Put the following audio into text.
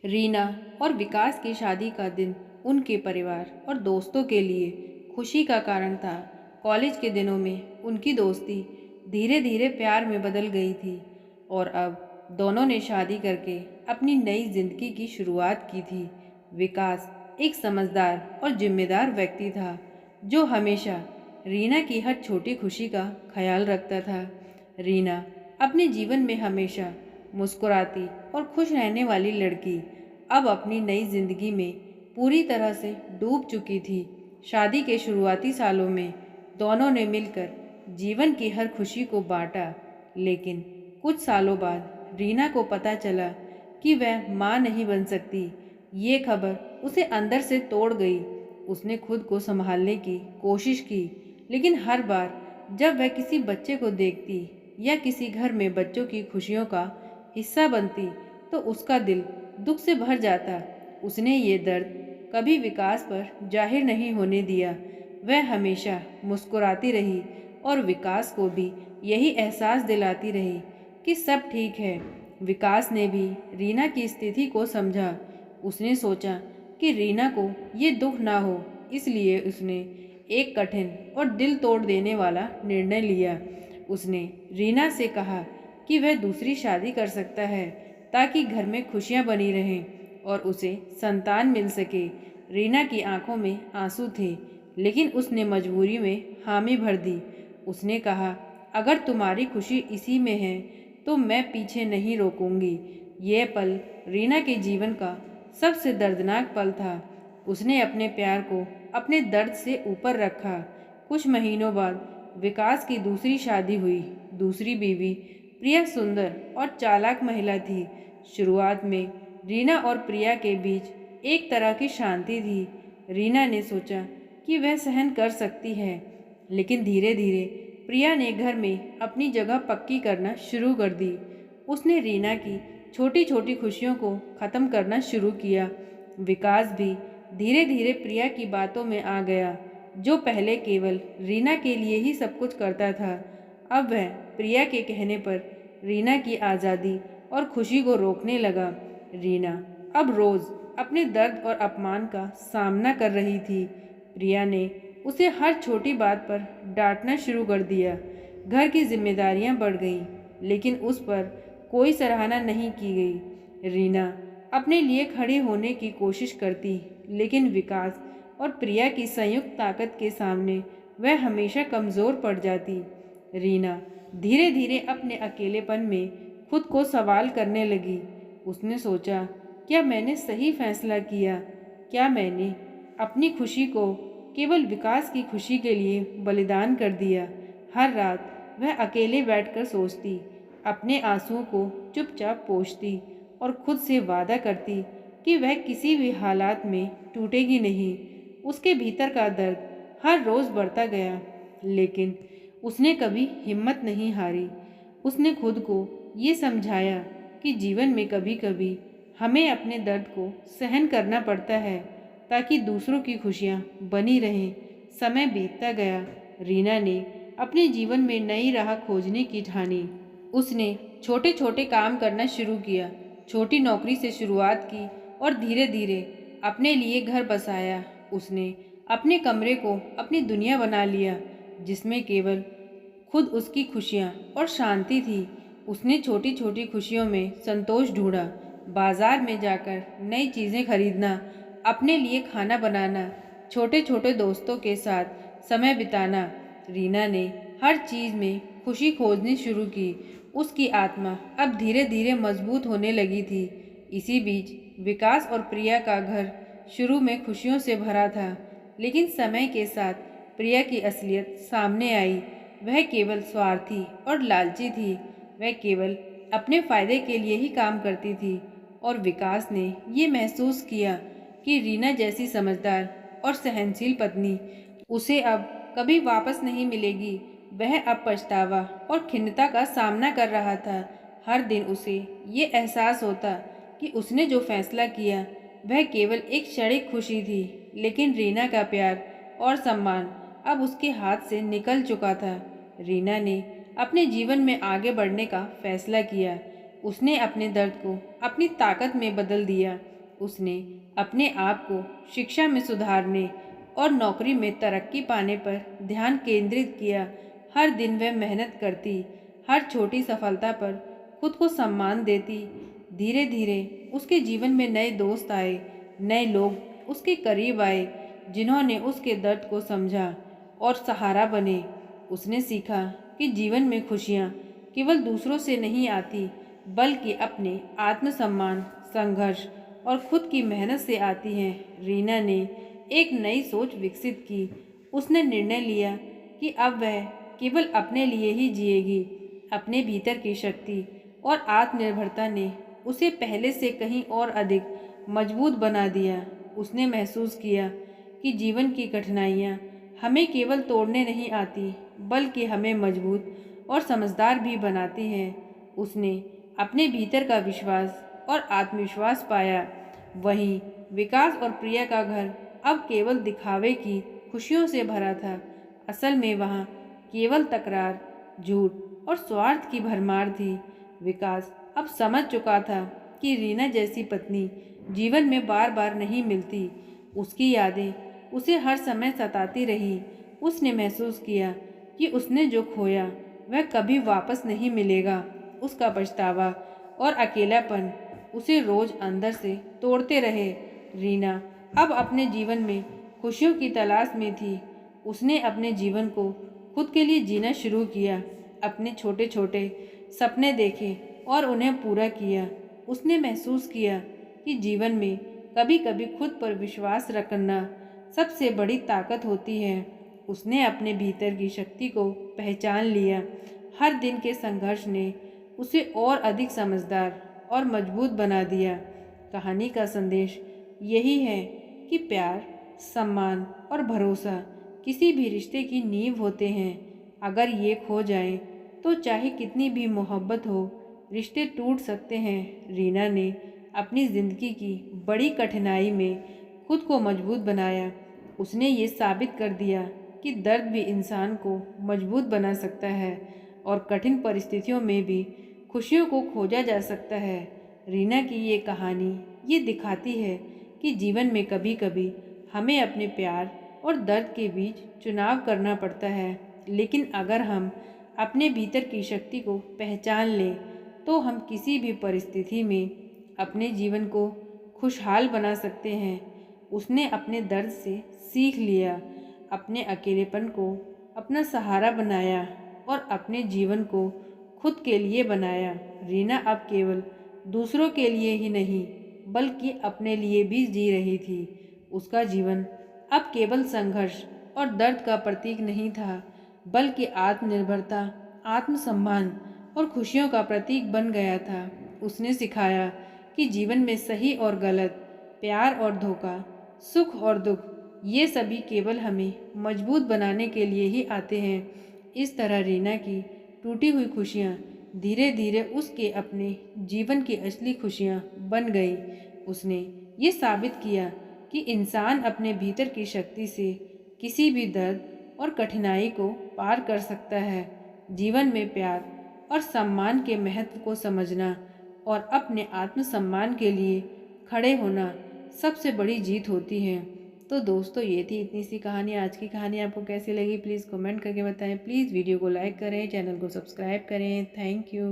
रीना और विकास की शादी का दिन उनके परिवार और दोस्तों के लिए खुशी का कारण था। कॉलेज के दिनों में उनकी दोस्ती धीरे धीरे प्यार में बदल गई थी और अब दोनों ने शादी करके अपनी नई जिंदगी की शुरुआत की थी। विकास एक समझदार और जिम्मेदार व्यक्ति था जो हमेशा रीना की हर छोटी खुशी का ख्याल रखता था। रीना अपने जीवन में हमेशा मुस्कुराती और खुश रहने वाली लड़की अब अपनी नई जिंदगी में पूरी तरह से डूब चुकी थी। शादी के शुरुआती सालों में दोनों ने मिलकर जीवन की हर खुशी को बांटा, लेकिन कुछ सालों बाद रीना को पता चला कि वह मां नहीं बन सकती। ये खबर उसे अंदर से तोड़ गई। उसने खुद को संभालने की कोशिश की, लेकिन हर बार जब वह किसी बच्चे को देखती या किसी घर में बच्चों की खुशियों का हिस्सा बनती तो उसका दिल दुख से भर जाता। उसने ये दर्द कभी विकास पर जाहिर नहीं होने दिया। वह हमेशा मुस्कुराती रही और विकास को भी यही एहसास दिलाती रही कि सब ठीक है। विकास ने भी रीना की स्थिति को समझा। उसने सोचा कि रीना को ये दुख ना हो, इसलिए उसने एक कठिन और दिल तोड़ देने वाला निर्णय लिया। उसने रीना से कहा कि वह दूसरी शादी कर सकता है ताकि घर में खुशियां बनी रहें और उसे संतान मिल सके। रीना की आंखों में आंसू थे, लेकिन उसने मजबूरी में हामी भर दी। उसने कहा, अगर तुम्हारी खुशी इसी में है तो मैं पीछे नहीं रोकूंगी। यह पल रीना के जीवन का सबसे दर्दनाक पल था। उसने अपने प्यार को अपने दर्द से ऊपर रखा। कुछ महीनों बाद विकास की दूसरी शादी हुई। दूसरी बीवी प्रिया सुंदर और चालाक महिला थी। शुरुआत में रीना और प्रिया के बीच एक तरह की शांति थी। रीना ने सोचा कि वह सहन कर सकती है, लेकिन धीरे धीरे प्रिया ने घर में अपनी जगह पक्की करना शुरू कर दी। उसने रीना की छोटी छोटी खुशियों को ख़त्म करना शुरू किया। विकास भी धीरे धीरे प्रिया की बातों में आ गया। जो पहले केवल रीना के लिए ही सब कुछ करता था, अब वह प्रिया के कहने पर रीना की आज़ादी और खुशी को रोकने लगा। रीना अब रोज़ अपने दर्द और अपमान का सामना कर रही थी। प्रिया ने उसे हर छोटी बात पर डांटना शुरू कर दिया। घर की जिम्मेदारियां बढ़ गईं, लेकिन उस पर कोई सराहना नहीं की गई। रीना अपने लिए खड़ी होने की कोशिश करती, लेकिन विकास और प्रिया की संयुक्त ताकत के सामने वह हमेशा कमज़ोर पड़ जाती। रीना धीरे धीरे अपने अकेलेपन में खुद को सवाल करने लगी। उसने सोचा, क्या मैंने सही फैसला किया? क्या मैंने अपनी खुशी को केवल विकास की खुशी के लिए बलिदान कर दिया? हर रात वह अकेले बैठकर सोचती, अपने आंसुओं को चुपचाप पोंछती और खुद से वादा करती कि वह किसी भी हालात में टूटेगी नहीं। उसके भीतर का दर्द हर रोज़ बढ़ता गया, लेकिन उसने कभी हिम्मत नहीं हारी। उसने खुद को ये समझाया कि जीवन में कभी कभी हमें अपने दर्द को सहन करना पड़ता है ताकि दूसरों की खुशियाँ बनी रहें। समय बीतता गया। रीना ने अपने जीवन में नई राह खोजने की ठानी। उसने छोटे छोटे काम करना शुरू किया, छोटी नौकरी से शुरुआत की और धीरे धीरे अपने लिए घर बसाया। उसने अपने कमरे को अपनी दुनिया बना लिया, जिसमें केवल खुद उसकी खुशियाँ और शांति थी। उसने छोटी छोटी खुशियों में संतोष ढूंढा। बाजार में जाकर नई चीज़ें खरीदना, अपने लिए खाना बनाना, छोटे छोटे दोस्तों के साथ समय बिताना। रीना ने हर चीज़ में खुशी खोजनी शुरू की। उसकी आत्मा अब धीरे धीरे मजबूत होने लगी थी। इसी बीच विकास और प्रिया का घर शुरू में खुशियों से भरा था, लेकिन समय के साथ प्रिया की असलियत सामने आई। वह केवल स्वार्थी और लालची थी। वह केवल अपने फायदे के लिए ही काम करती थी और विकास ने ये महसूस किया कि रीना जैसी समझदार और सहनशील पत्नी उसे अब कभी वापस नहीं मिलेगी। वह अब पछतावा और खिन्नता का सामना कर रहा था। हर दिन उसे ये एहसास होता कि उसने जो फैसला किया वह केवल एक क्षणिक खुशी थी, लेकिन रीना का प्यार और सम्मान अब उसके हाथ से निकल चुका था। रीना ने अपने जीवन में आगे बढ़ने का फैसला किया। उसने अपने दर्द को अपनी ताकत में बदल दिया उसने अपने आप को शिक्षा में सुधारने और नौकरी में तरक्की पाने पर ध्यान केंद्रित किया। हर दिन वह मेहनत करती, हर छोटी सफलता पर खुद को सम्मान देती। धीरे धीरे उसके जीवन में नए दोस्त आए, नए लोग उसके करीब आए जिन्होंने उसके दर्द को समझा और सहारा बने। उसने सीखा कि जीवन में खुशियाँ केवल दूसरों से नहीं आती, बल्कि अपने आत्मसम्मान, संघर्ष और खुद की मेहनत से आती हैं। रीना ने एक नई सोच विकसित की। उसने निर्णय लिया कि अब वह केवल अपने लिए ही जिएगी। अपने भीतर की शक्ति और आत्मनिर्भरता ने उसे पहले से कहीं और अधिक मजबूत बना दिया। उसने महसूस किया कि जीवन की कठिनाइयाँ हमें केवल तोड़ने नहीं आती, बल्कि हमें मजबूत और समझदार भी बनाती हैं। उसने अपने भीतर का विश्वास और आत्मविश्वास पाया। वहीं विकास और प्रिया का घर अब केवल दिखावे की खुशियों से भरा था। असल में वहाँ केवल तकरार, झूठ और स्वार्थ की भरमार थी। विकास अब समझ चुका था कि रीना जैसी पत्नी जीवन में बार बार नहीं मिलती। उसकी यादें उसे हर समय सताती रही। उसने महसूस किया कि उसने जो खोया वह कभी वापस नहीं मिलेगा। उसका पछतावा और अकेलापन उसे रोज अंदर से तोड़ते रहे। रीना अब अपने जीवन में खुशियों की तलाश में थी। उसने अपने जीवन को खुद के लिए जीना शुरू किया, अपने छोटे छोटे सपने देखे और उन्हें पूरा किया। उसने महसूस किया कि जीवन में कभी कभी खुद पर विश्वास रखना सबसे बड़ी ताकत होती है। उसने अपने भीतर की शक्ति को पहचान लिया। हर दिन के संघर्ष ने उसे और अधिक समझदार और मजबूत बना दिया। कहानी का संदेश यही है कि प्यार, सम्मान और भरोसा किसी भी रिश्ते की नींव होते हैं। अगर ये खो जाए तो चाहे कितनी भी मोहब्बत हो, रिश्ते टूट सकते हैं। रीना ने अपनी ज़िंदगी की बड़ी कठिनाई में खुद को मजबूत बनाया। उसने ये साबित कर दिया कि दर्द भी इंसान को मजबूत बना सकता है और कठिन परिस्थितियों में भी खुशियों को खोजा जा सकता है। रीना की ये कहानी ये दिखाती है कि जीवन में कभी कभी हमें अपने प्यार और दर्द के बीच चुनाव करना पड़ता है, लेकिन अगर हम अपने भीतर की शक्ति को पहचान लें तो हम किसी भी परिस्थिति में अपने जीवन को खुशहाल बना सकते हैं। उसने अपने दर्द से सीख लिया, अपने अकेलेपन को अपना सहारा बनाया और अपने जीवन को खुद के लिए बनाया। रीना अब केवल दूसरों के लिए ही नहीं, बल्कि अपने लिए भी जी रही थी। उसका जीवन अब केवल संघर्ष और दर्द का प्रतीक नहीं था, बल्कि आत्मनिर्भरता, आत्मसम्मान और खुशियों का प्रतीक बन गया था। उसने सिखाया कि जीवन में सही और गलत, प्यार और धोखा, सुख और दुख, ये सभी केवल हमें मजबूत बनाने के लिए ही आते हैं। इस तरह रीना की टूटी हुई खुशियाँ धीरे धीरे उसके अपने जीवन की असली खुशियाँ बन गई। उसने ये साबित किया कि इंसान अपने भीतर की शक्ति से किसी भी दर्द और कठिनाई को पार कर सकता है। जीवन में प्यार और सम्मान के महत्व को समझना और अपने आत्मसम्मान के लिए खड़े होना सबसे बड़ी जीत होती है। तो दोस्तों, ये थी इतनी सी कहानी। आज की कहानी आपको कैसी लगी प्लीज़ कमेंट करके बताएं। प्लीज़ वीडियो को लाइक करें, चैनल को सब्सक्राइब करें। Thank you.